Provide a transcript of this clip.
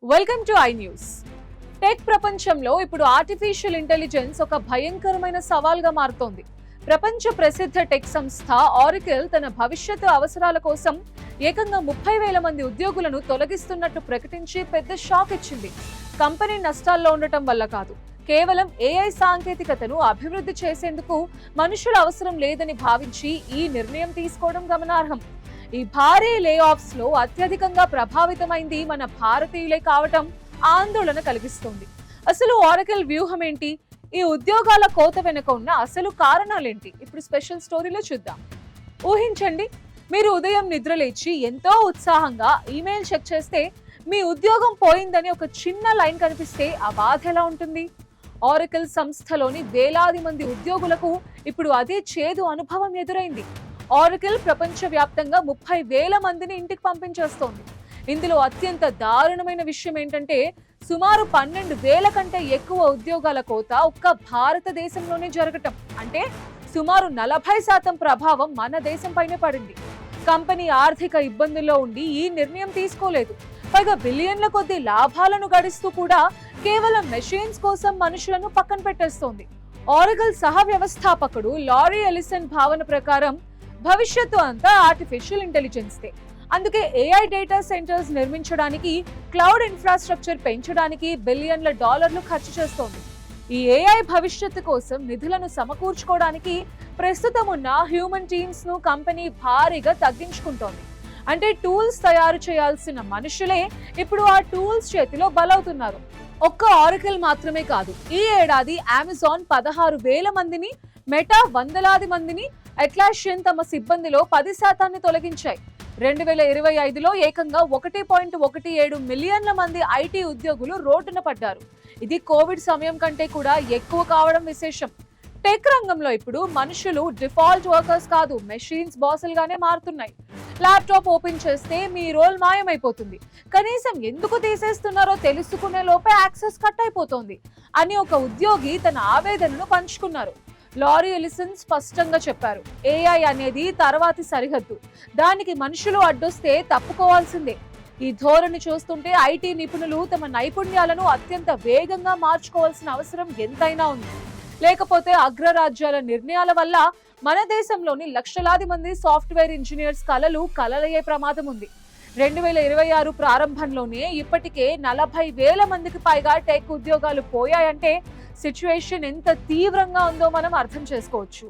Welcome to I news. Tech ప్రపంచంలో ఇప్పుడు artificial intelligence ఒక భయంకరమైన సవాల్గా మారుతోంది. ప్రపంచ ప్రసిద్ధ టెక్ సంస్థ ఆరకిల్ తన భవిష్యత్తు అవసరాల కోసం ఏకంగా 30,000 మంది ఉద్యోగులను తొలగిస్తున్నట్టు ప్రకటించి పెద్ద షాక్ ఇచ్చింది. కంపెనీ నష్టాల్లో ఉండటం వల్ల కాదు, కేవలం ఏఐ సాంకేతికతను అభివృద్ధి చేసేందుకు మనుషుల అవసరం లేదని భావించి ఈ నిర్ణయం తీసుకోవడం గమనార్హం. ఈ భారీ లే ఆఫ్స్ లో అత్యధికంగా ప్రభావితమైంది మన భారతీయులే కావటం ఆందోళన కలిగిస్తోంది. అసలు ఆరకిల్ వ్యూహం ఏంటి? ఈ ఉద్యోగాల కోత వెనుక ఉన్న అసలు కారణాలేంటి? ఇప్పుడు స్పెషల్ స్టోరీలో చూద్దాం. ఊహించండి, మీరు ఉదయం నిద్రలేచి ఎంతో ఉత్సాహంగా ఈమెయిల్ చెక్ చేస్తే మీ ఉద్యోగం పోయిందని ఒక చిన్న లైన్ కనిపిస్తే ఆ బాధ ఎలా ఉంటుంది? ఆరకిల్ సంస్థలోని వేలాది మంది ఉద్యోగులకు ఇప్పుడు అదే చేదు అనుభవం ఎదురైంది. ఆరకిల్ ప్రపంచవ్యాప్తంగా 30,000 మందిని ఇంటికి పంపించేస్తోంది. ఇందులో అత్యంత దారుణమైన విషయం ఏంటంటే సుమారు 12,000 కంటే ఎక్కువ ఉద్యోగాల కోత ఒక్క భారతదేశంలోనే జరగటం. అంటే సుమారు 40% ప్రభావం మన దేశంపైనే పడింది. కంపెనీ ఆర్థిక ఇబ్బందుల్లో ఉండి ఈ నిర్ణయం తీసుకోలేదు. పైగా బిలియన్ల కొద్ది లాభాలను గడిస్తూ కూడా కేవలం మెషిన్స్ కోసం మనుషులను పక్కన పెట్టేస్తోంది. ఆరకిల్ సహ వ్యవస్థాపకుడు లారీ ఎలిసన్ భావన ప్రకారం భవిష్యత్తు అంతా ఆర్టిఫిషియల్ ఇంటెలిజెన్స్దే. అందుకే ఏఐ డేటా సెంటర్స్ నిర్మించడానికి, క్లౌడ్ ఇన్ఫ్రాస్ట్రక్చర్ పెంచడానికి బిలియన్ల డాలర్లు ఖర్చు చేస్తోంది. ఈ ఏఐ భవిష్యత్తు కోసం నిధులను సమకూర్చుకోవడానికి ప్రస్తుతం ఉన్న హ్యూమన్ టీమ్స్ ను కంపెనీ భారీగా తగ్గించుకుంటోంది. అంటే టూల్స్ తయారు చేయాల్సిన మనుషులే ఇప్పుడు ఆ టూల్స్ చేతిలో బలవుతున్నారు. ఒక్క ఆరకిల్ మాత్రమే కాదు, ఈ ఏడాది అమెజాన్ 16,000 మందిని, మెటా వందలాది మందిని, అట్లాసియన్ తమ సిబ్బందిలో 10% తొలగించాయి. 2025లో ఏకంగా 1.17 మిలియన్ల మంది ఐటీ ఉద్యోగులు రోడ్డున పడ్డారు. ఇది కోవిడ్ సమయం కంటే కూడా ఎక్కువ కావడం విశేషం. టెక్ రంగంలో ఇప్పుడు మనుషులు డిఫాల్ట్ వర్కర్స్ కాదు, మెషిన్స్ బాసులుగానే మారుతున్నాయి. ల్యాప్టాప్ ఓపెన్ చేస్తే మీ రోల్ మాయమైపోతుంది. కనీసం ఎందుకు తీసేస్తున్నారో తెలుసుకునే లోపే యాక్సెస్ కట్ అయిపోతుంది అని ఒక ఉద్యోగి తన ఆవేదనను పంచుకున్నారు. లారీ ఎలిసన్ స్పష్టంగా చెప్పారు, ఏఐ అనేది తర్వాతి సరిహద్దు, దానికి మనుషులు అడ్డొస్తే తప్పుకోవాల్సిందే. ఈ ధోరణి చూస్తుంటే ఐటీ నిపుణులు తమ నైపుణ్యాలను అత్యంత వేగంగా మార్చుకోవాల్సిన అవసరం ఎంతైనా ఉంది. లేకపోతే అగ్రరాజ్యాల నిర్ణయాల వల్ల మన దేశంలోని లక్షలాది మంది సాఫ్ట్వేర్ ఇంజనీర్స్ కలలయ్యే ప్రమాదం ఉంది. 2026 ప్రారంభంలోనే ఇప్పటికే 40,000 మందికి పైగా టెక్ ఉద్యోగాలు పోయాయంటే సిచ్యువేషన్ ఎంత తీవ్రంగా ఉందో మనం అర్థం చేసుకోవచ్చు.